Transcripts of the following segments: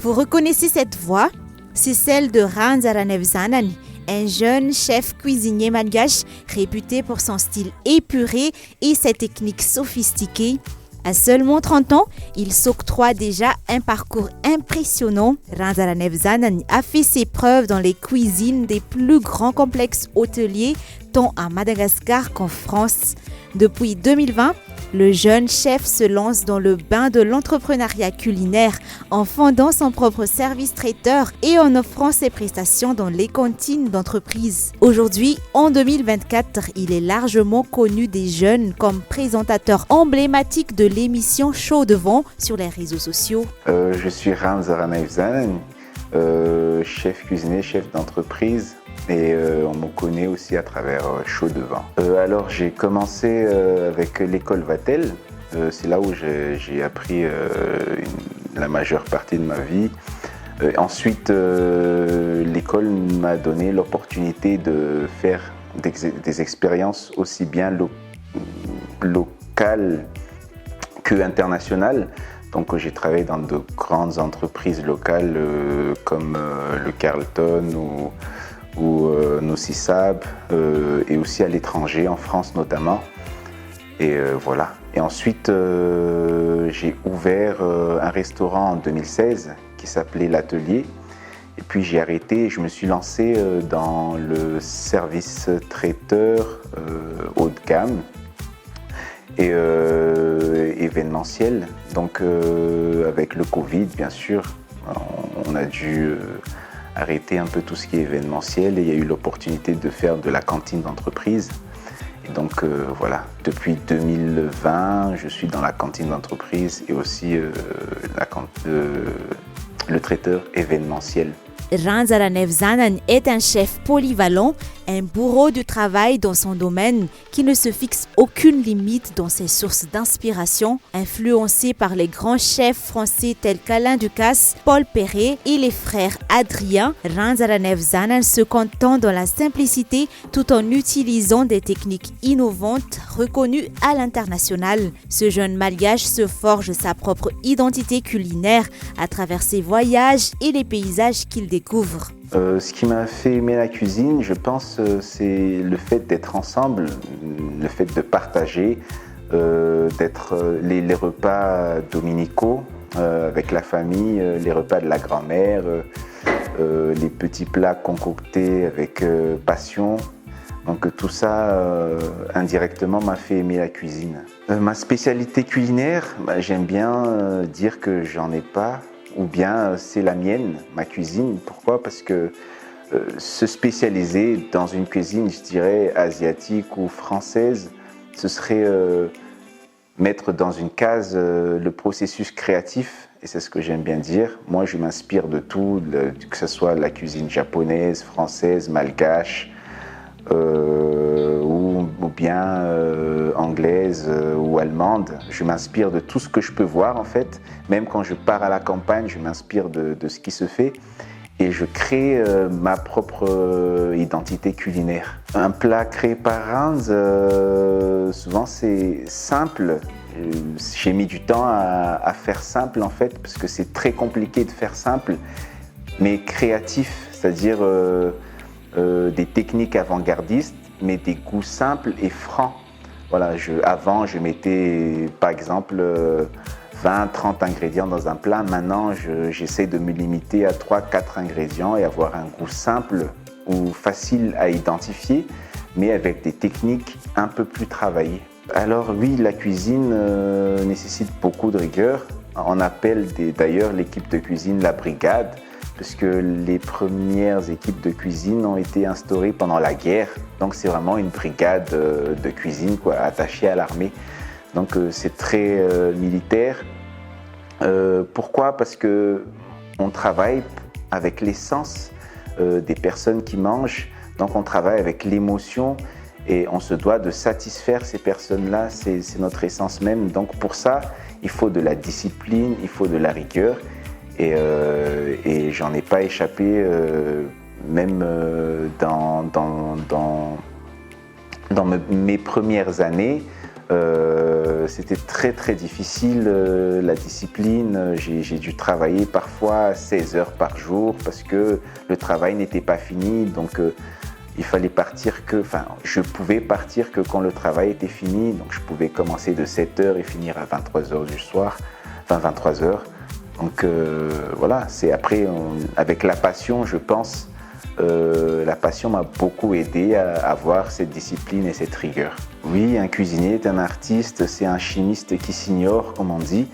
Vous reconnaissez cette voix? C'est celle de Ranzaranev Zanani, un jeune chef cuisinier malgache réputé pour son style épuré et ses techniques sophistiquées. À seulement 30 ans, il s'octroie déjà un parcours impressionnant. Ranzaranev Zanani a fait ses preuves dans les cuisines des plus grands complexes hôteliers, tant à Madagascar qu'en France. Depuis 2020, le jeune chef se lance dans le bain de l'entrepreneuriat culinaire en fondant son propre service traiteur et en offrant ses prestations dans les cantines d'entreprise. Aujourd'hui, en 2024, il est largement connu des jeunes comme présentateur emblématique de l'émission Chaud Devant sur les réseaux sociaux. Je suis Ranzaranev Zanani, chef cuisinier, chef d'entreprise. Et on me connaît aussi à travers Chaud Devant. Alors j'ai commencé avec l'école Vatel. C'est là où j'ai appris la majeure partie de ma vie. Ensuite, l'école m'a donné l'opportunité de faire des expériences aussi bien locales que internationales. Donc j'ai travaillé dans de grandes entreprises locales comme le Carlton ou Nocissab, et aussi à l'étranger, en France notamment. Et voilà. Et ensuite, j'ai ouvert un restaurant en 2016 qui s'appelait L'Atelier. Et puis j'ai arrêté et je me suis lancé dans le service traiteur haut de gamme et événementiel. Donc avec le Covid, bien sûr, on a dû arrêter un peu tout ce qui est événementiel et il y a eu l'opportunité de faire de la cantine d'entreprise. Et donc voilà, depuis 2020, je suis dans la cantine d'entreprise et aussi le traiteur événementiel. Ranzaranev Zanani est un chef polyvalent, un bourreau du travail dans son domaine qui ne se fixe aucune limite dans ses sources d'inspiration. Influencé par les grands chefs français tels qu'Alain Ducasse, Paul Perret et les frères Adrien, Ranzaranev Zanani se contente dans la simplicité tout en utilisant des techniques innovantes reconnues à l'international. Ce jeune malgache se forge sa propre identité culinaire à travers ses voyages et les paysages qu'il découvre. Ce qui m'a fait aimer la cuisine, je pense, c'est le fait d'être ensemble, le fait de partager, d'être les repas dominicaux avec la famille, les repas de la grand-mère, les petits plats concoctés avec passion. Donc tout ça, indirectement, m'a fait aimer la cuisine. Ma spécialité culinaire, j'aime bien dire que j'en ai pas. Ou bien c'est la mienne, ma cuisine. Pourquoi? Parce que se spécialiser dans une cuisine, je dirais, asiatique ou française, ce serait mettre dans une case le processus créatif. Et c'est ce que j'aime bien dire. Moi, je m'inspire de tout, que ce soit la cuisine japonaise, française, malgache, ou bien anglaise ou allemande. Je m'inspire de tout ce que je peux voir en fait. Même quand je pars à la campagne, je m'inspire de ce qui se fait et je crée ma propre identité culinaire. Un plat créé par Ranz, souvent c'est simple. J'ai mis du temps à faire simple en fait parce que c'est très compliqué de faire simple mais créatif, c'est-à-dire des techniques avant-gardistes, mais des goûts simples et francs. Voilà, avant, je mettais par exemple 20-30 ingrédients dans un plat. Maintenant, j'essaie de me limiter à 3-4 ingrédients et avoir un goût simple ou facile à identifier, mais avec des techniques un peu plus travaillées. Alors oui, la cuisine nécessite beaucoup de rigueur. On appelle d'ailleurs l'équipe de cuisine la brigade, puisque les premières équipes de cuisine ont été instaurées pendant la guerre. Donc c'est vraiment une brigade de cuisine attachée à l'armée. Donc c'est très militaire. Pourquoi? Parce qu'on travaille avec l'essence des personnes qui mangent. Donc on travaille avec l'émotion et on se doit de satisfaire ces personnes-là. C'est notre essence même. Donc pour ça, il faut de la discipline, il faut de la rigueur. Et j'en ai pas échappé, même dans mes premières années. c'était très très difficile, la discipline. J'ai dû travailler parfois 16 heures par jour parce que le travail n'était pas fini. Donc il fallait partir je pouvais partir que quand le travail était fini. Donc je pouvais commencer de 7 heures et finir à 23 heures du soir, 23 heures. Donc voilà, c'est après, avec la passion, je pense, la passion m'a beaucoup aidé à avoir cette discipline et cette rigueur. Oui, un cuisinier est un artiste, c'est un chimiste qui s'ignore, comme on dit.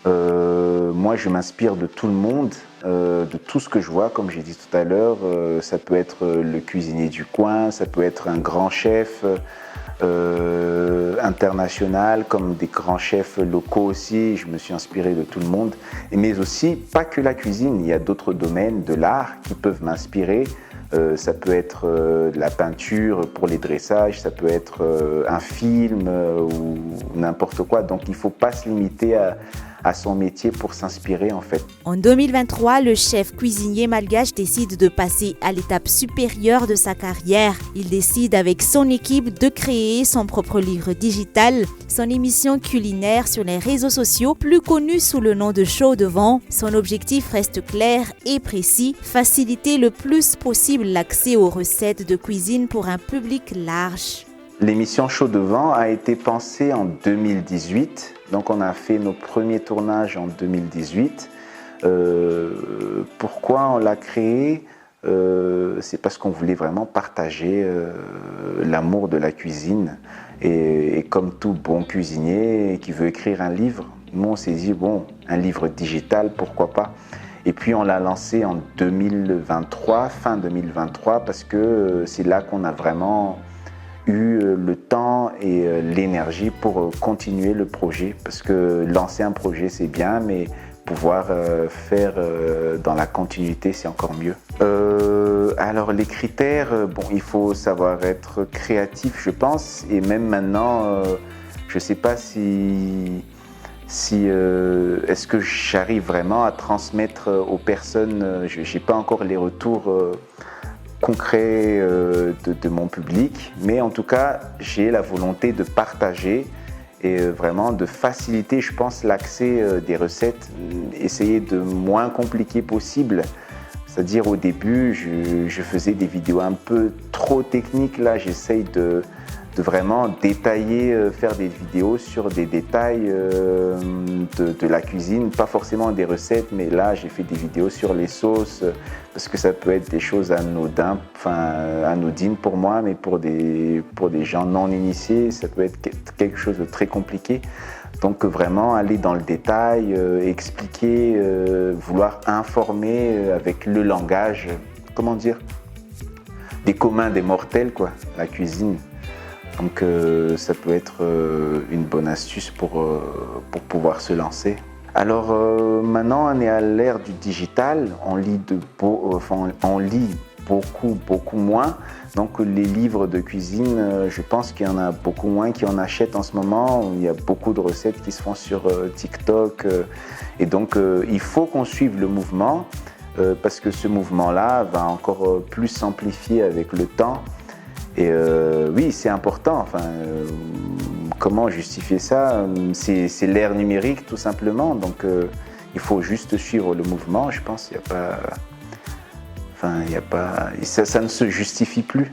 Moi, je m'inspire de tout le monde, de tout ce que je vois, comme j'ai dit tout à l'heure. Ça peut être le cuisinier du coin, ça peut être un grand chef international, comme des grands chefs locaux aussi. Je me suis inspiré de tout le monde. Mais aussi, pas que la cuisine, il y a d'autres domaines de l'art qui peuvent m'inspirer. Ça peut être la peinture pour les dressages, ça peut être un film ou n'importe quoi. Donc il ne faut pas se limiter à son métier pour s'inspirer en fait. En 2023, le chef cuisinier malgache décide de passer à l'étape supérieure de sa carrière. Il décide avec son équipe de créer son propre livre digital, son émission culinaire sur les réseaux sociaux, plus connue sous le nom de Chaud Devant. Son objectif reste clair et précis, faciliter le plus possible l'accès aux recettes de cuisine pour un public large. L'émission Chaud Devant a été pensée en 2018, donc on a fait nos premiers tournages en 2018. Pourquoi on l'a créé? C'est parce qu'on voulait vraiment partager l'amour de la cuisine. Et comme tout bon cuisinier qui veut écrire un livre, nous on s'est dit, bon, un livre digital, pourquoi pas? Et puis on l'a lancé en 2023, fin 2023, parce que c'est là qu'on a vraiment eu le temps et l'énergie pour continuer le projet. Parce que lancer un projet, c'est bien, mais pouvoir faire dans la continuité, c'est encore mieux. Alors les critères, bon, il faut savoir être créatif, je pense. Et même maintenant, je ne sais pas si est-ce que j'arrive vraiment à transmettre aux personnes. Je n'ai pas encore les retours concret de mon public, mais en tout cas j'ai la volonté de partager et vraiment de faciliter, je pense, l'accès des recettes, essayer de moins compliquer possible. C'est-à-dire au début je faisais des vidéos un peu trop techniques, là j'essaye de vraiment détailler, faire des vidéos sur des détails de la cuisine, pas forcément des recettes, mais là j'ai fait des vidéos sur les sauces, parce que ça peut être des choses anodines pour moi, mais pour des gens non initiés, ça peut être quelque chose de très compliqué. Donc vraiment aller dans le détail, expliquer, vouloir informer avec le langage, comment dire, des communs, des mortels, quoi, la cuisine. Donc ça peut être une bonne astuce pour pouvoir se lancer. Alors maintenant on est à l'ère du digital, on lit beaucoup moins. Donc les livres de cuisine, je pense qu'il y en a beaucoup moins qui en achètent en ce moment. Il y a beaucoup de recettes qui se font sur TikTok. Et donc il faut qu'on suive le mouvement parce que ce mouvement-là va encore plus s'amplifier avec le temps. Et oui, c'est important. Comment justifier ça? C'est l'ère numérique, tout simplement. Donc, il faut juste suivre le mouvement. Je pense qu'il n'y a pas... ça ne se justifie plus.